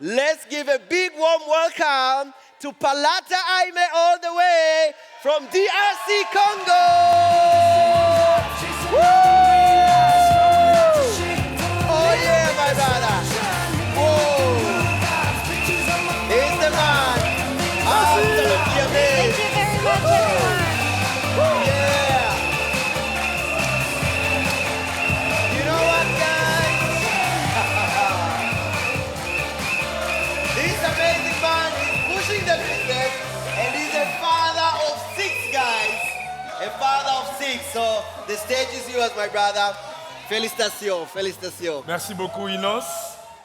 Let's give a big warm welcome to Palata Aime all the way from DRC Congo. Woo! Oh yeah, my brother. Whoa. He's the man. Absolutely amazing. Thank you very much, everyone. Yeah. You know what, guys? This amazing man is pushing the business, and he's a father of 6 guys. A father of 6. So the stage is yours, my brother. Félicitations, félicitations. Merci beaucoup Inos.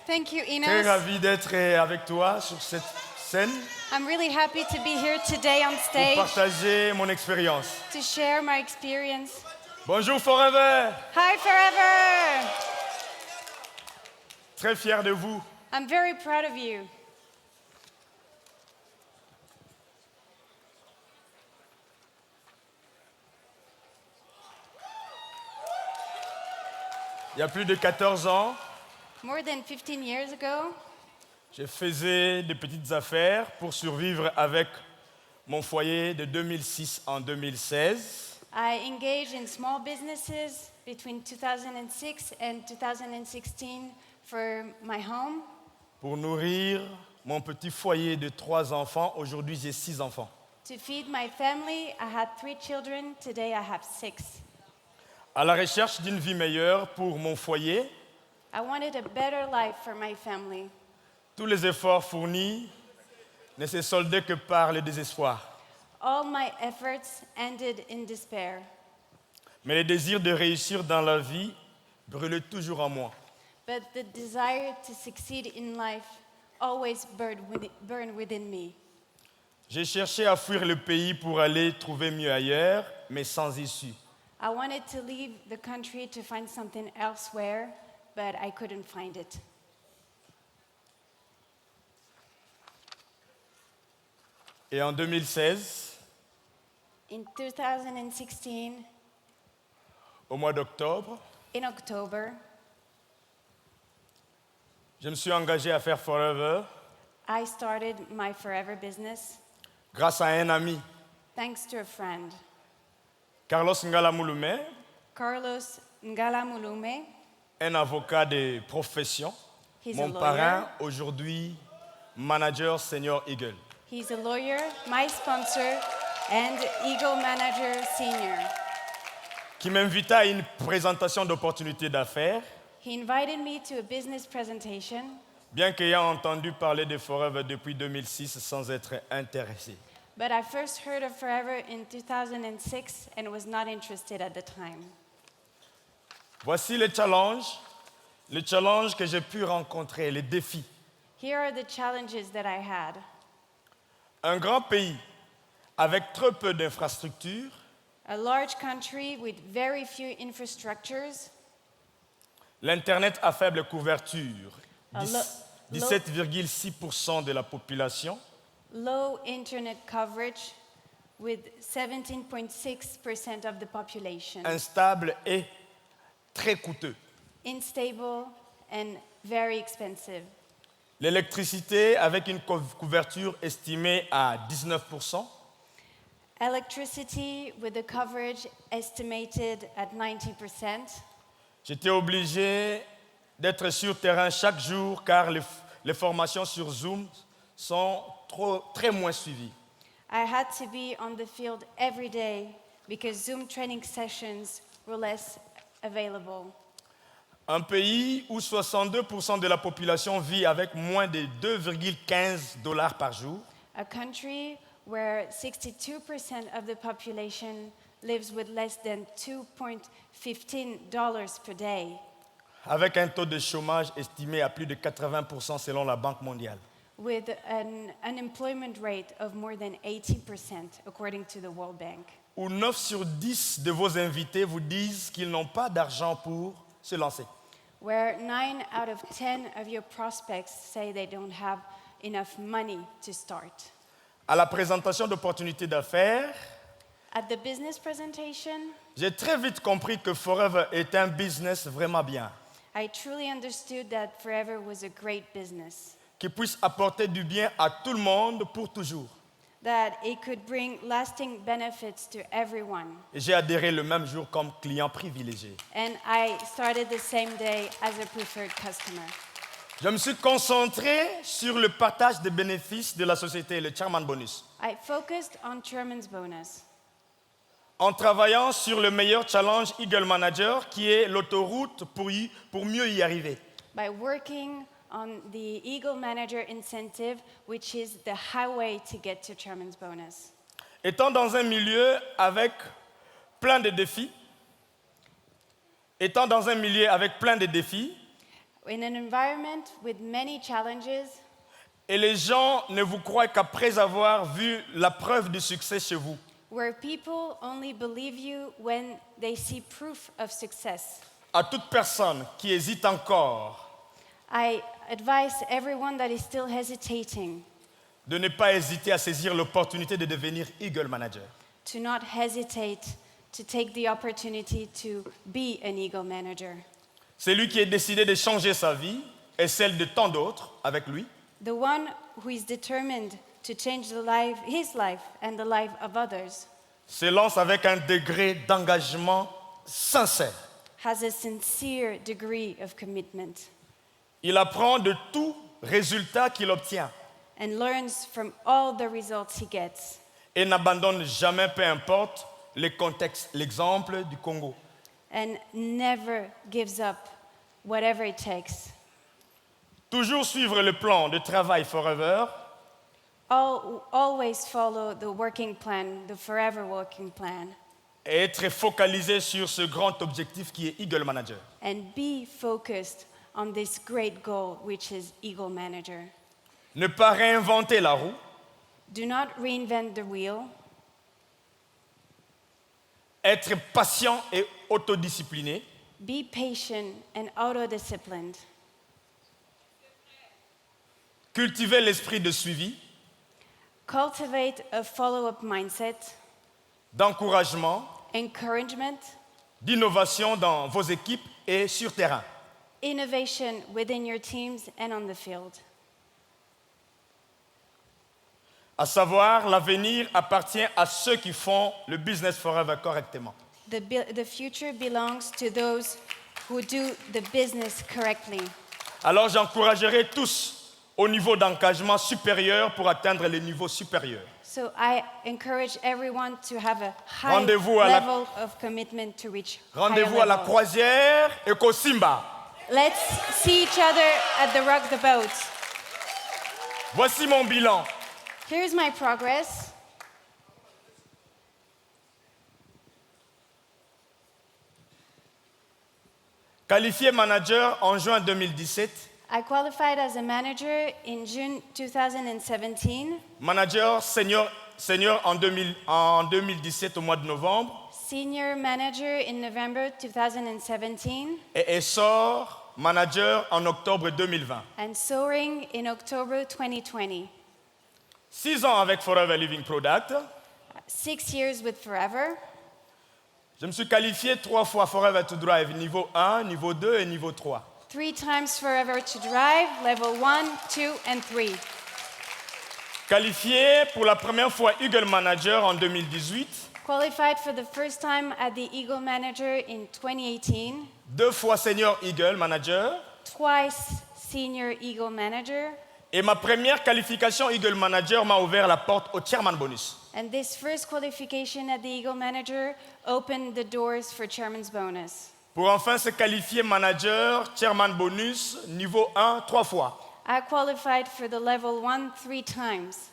Thank you, Très Enos. ravi d'être avec toi sur cette scène I'm really happy to be here today on pour stage partager mon expérience. to share my experience. Bonjour Forever. Hi, Forever! Très fier de vous. I'm very proud of you. Il y a plus de 14 ans, More than 15 years ago, je faisais des petites affaires pour survivre avec mon foyer de 2006 en 2016. I engaged in small businesses between 2006 and 2016 for my home Pour nourrir mon petit foyer de 3 enfants, aujourd'hui j'ai 6 enfants. to feed my family. I had 3 children. Today I have 6. À la recherche d'une vie meilleure pour mon foyer, I wanted a better life for my family. tous les efforts fournis ne se soldaient que par le désespoir. All my efforts ended in despair. Mais le désir de réussir dans la vie brûlait toujours en moi. But the desire to succeed in life always burned within me. J'ai cherché à fuir le pays pour aller trouver mieux ailleurs, mais sans issue. I wanted to leave the country to find something elsewhere, but I couldn't find it. Et en 2016, In 2016, au mois d'octobre, in October, je me suis engagé à faire Forever I started my Forever business grâce à un ami, thanks to a friend, Carlos Ngala Mouloumé, Carlos Ngala Mulume. un avocat de profession, He's a mon lawyer. parrain, aujourd'hui manager senior Eagle. He's a lawyer, my sponsor, and Eagle Manager Senior. Qui m'invita à une présentation d'opportunités d'affaires, He invited me to a business presentation, bien qu'ayant entendu parler de Forever depuis 2006 sans être intéressé. but I first heard of Forever in 2006 and was not interested at the time. Voici le challenge que j'ai pu rencontrer, les défis. Here are the challenges that I had. Un grand pays avec très peu d'infrastructures, A large country with very few infrastructures, l'Internet à faible couverture, A lo- 17,6% de la population, low internet coverage with 17.6% of the population, instable et très coûteux. unstable and very expensive. L'électricité avec une couverture estimée à 19%, Electricity with a coverage estimated at 90%. j'étais obligé d'être sur terrain chaque jour car les formations sur Zoom sont très moins suivies. I had to be on the field every day because Zoom training sessions were less available. Un pays où 62% de la population vit avec moins de 2,15 $ par jour, A country where 62% of the population lives with less than $2.15 per day, avec un taux de chômage estimé à plus de 80% selon la Banque mondiale. with an unemployment rate of more than 80% according to the World Bank, Où 9 sur 10 de vos invités vous disent qu'ils n'ont pas d'argent pour se lancer. where 9 out of 10 of your prospects say they don't have enough money to start. À la présentation d'opportunités d'affaires, At the business presentation, j'ai très vite compris que Forever est un business vraiment bien. I truly understood that Forever was a great business. qui puisse apporter du bien à tout le monde pour toujours. that it could bring lasting benefits to everyone. Et j'ai adhéré le même jour comme client privilégié. And I started the same day as a preferred customer. Je me suis concentré sur le partage des bénéfices de la société, le Chairman Bonus, I focused on Chairman's Bonus en travaillant sur le meilleur challenge Eagle Manager, qui est l'autoroute pour mieux y arriver. by working on the Eagle Manager Incentive, which is the highway to get to Chairman's Bonus. Étant dans un milieu avec plein de défis, In an environment with many challenges, et les gens ne vous croient qu'après avoir vu la preuve du succès chez vous. where people only believe you when they see proof of success, À toute personne qui hésite encore, I advise everyone that is still hesitating de ne pas hésiter à saisir l'opportunité de devenir Eagle Manager. to not hesitate to take the opportunity to be an Eagle Manager. C'est lui qui est décidé de changer sa vie et celle de tant d'autres avec lui. The one who is determined to change his life and the life of others Se lance avec un degré d'engagement sincère. has a sincere degree of commitment Il apprend de tout résultat qu'il obtient and learns from all the results he gets et n'abandonne jamais, peu importe les contextes. L'exemple du Congo. and never gives up whatever it takes. Toujours suivre le plan de travail Forever Always follow the working plan, the forever working plan, et être focalisé sur ce grand objectif qui est Eagle Manager. and be focused on this great goal, which is Eagle Manager. Ne pas réinventer la roue, Do not reinvent the wheel. être patient et autodiscipliné, Be patient and auto-disciplined. cultiver l'esprit de suivi, Cultivate a follow-up mindset, d'encouragement, encouragement, d'innovation dans vos équipes et sur terrain. innovation within your teams and on the field. À savoir, l'avenir appartient à ceux qui font le business forever correctement. The future belongs to those who do the business correctly. Alors j'encouragerai tous au niveau d'engagement supérieur pour atteindre les niveaux supérieurs. So I encourage everyone to have a high Rendez-vous à la- level of commitment to reach Rendez-vous higher à la levels. croisière et qu'au Simba. Let's see each other at the Rock the Boat. Voici mon bilan. Here's my progress. Qualifié manager en juin 2017, I qualified as a manager in June 2017, manager senior en 2017 au mois de novembre senior manager in November 2017, et essor manager en octobre 2020. and soaring in October 2020. 6 ans avec Forever Living Product. 6 years with Forever. Je me suis qualifié 3 fois Forever to Drive, niveau 1, niveau 2 et niveau 3. 3 times Forever to Drive, level 1, 2, and 3. Qualifié pour la première fois Eagle Manager en 2018, Qualified for the first time at the Eagle Manager in 2018. 2 fois Senior Eagle Manager. Twice Senior Eagle Manager. Et ma première qualification Eagle Manager m'a ouvert la porte au Chairman Bonus. And this first qualification at the Eagle Manager opened the doors for Chairman's Bonus. Pour enfin se qualifier manager, Chairman Bonus, niveau 1, 3 fois. I qualified for the level 1 3 times.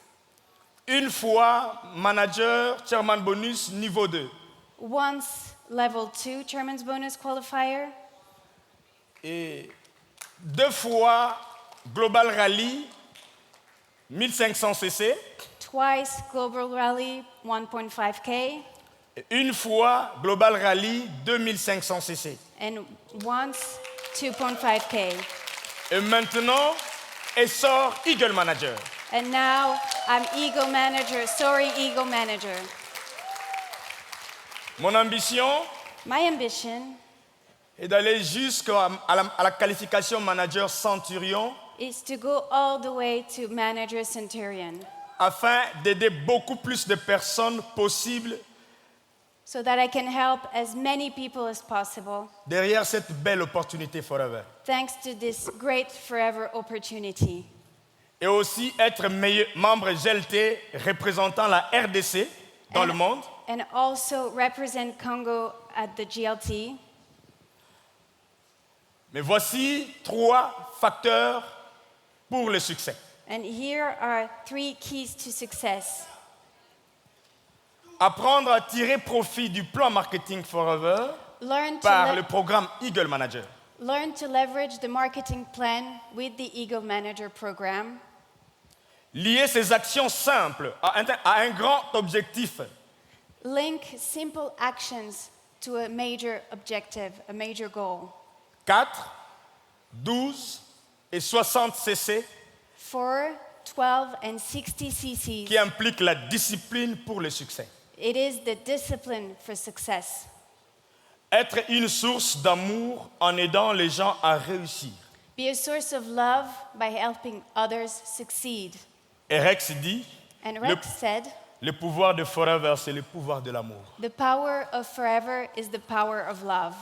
Une fois manager, Chairman Bonus, niveau 2. Once level 2 Chairman's Bonus qualifier. Et 2 fois Global Rally, 1500 cc. Twice Global Rally 1.5K. Et une fois Global Rally, 2500 cc. And once 2.5K. Et maintenant, essor Eagle Manager. And now I'm Eagle Manager, sorry Eagle Manager. Mon ambition My ambition est d'aller jusqu'à la qualification manager Centurion is to go all the way to Manager Centurion afin d'aider beaucoup plus de personnes possibles so that I can help as many people as possible derrière cette belle opportunité Forever. thanks to this great forever opportunity. Et aussi être membre GLT représentant la RDC dans le monde. And also represent Congo at the GLT. Mais voici 3 facteurs pour le succès. And here are 3 keys to success. Apprendre à tirer profit du plan marketing Forever Learn to, par le programme Eagle Manager. learn to leverage the marketing plan with the Eagle Manager program. Lier ses actions simples à un grand objectif. Link simple actions to a major objective, a major goal. 4, 12 et 60 cc 4, 12, and 60 cc's. qui impliquent la discipline pour le succès. It is the discipline for success. Être une source d'amour en aidant les gens à réussir. Be a source of love by helping others succeed. Et Rex dit, And Rex said, le pouvoir de Forever, c'est le pouvoir de l'amour. the power of forever is the power of love.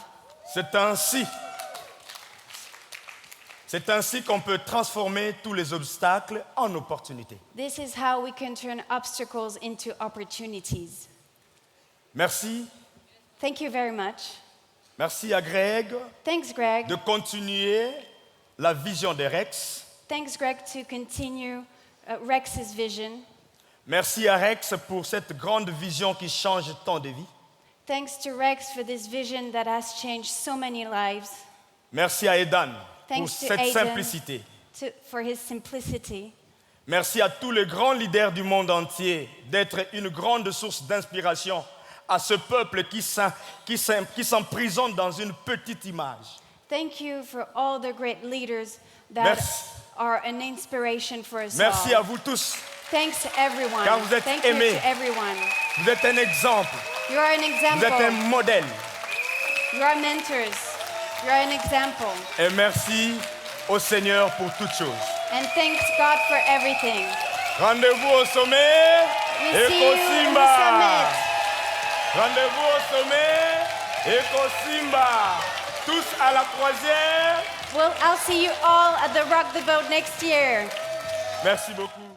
C'est ainsi qu'on peut transformer tous les obstacles en opportunités. This is how we can turn obstacles into opportunities. Merci. Thank you very much. Merci à Greg Thanks, Greg. de continuer la vision de Rex. Thanks, Greg, to continue Rex's vision. Merci à Rex pour cette grande vision qui change tant de vies. Thanks to Rex for this vision that has changed so many lives. Merci à Edan pour Thanks to cette Aidan simplicité. for his simplicity. Merci à tous les grands leaders du monde entier d'être une grande source d'inspiration à ce peuple qui s'emprisonne dans une petite image. Thank you for all the great leaders that Merci. are an inspiration for us Merci all. à vous tous. Thanks to everyone. Car vous êtes Thank aimés. you to everyone. Vous êtes un exemple. You are an Vous êtes un example. modèle. You are mentors. You are an example. Et merci au Seigneur pour toutes choses. And thanks God for everything. Rendez-vous au sommet. We see you in the Ekosimba. summit. Rendez-vous au sommet. Ekosimba. Tous à la croisière. Well, I'll see you all at the Rock the Boat next year. Merci beaucoup.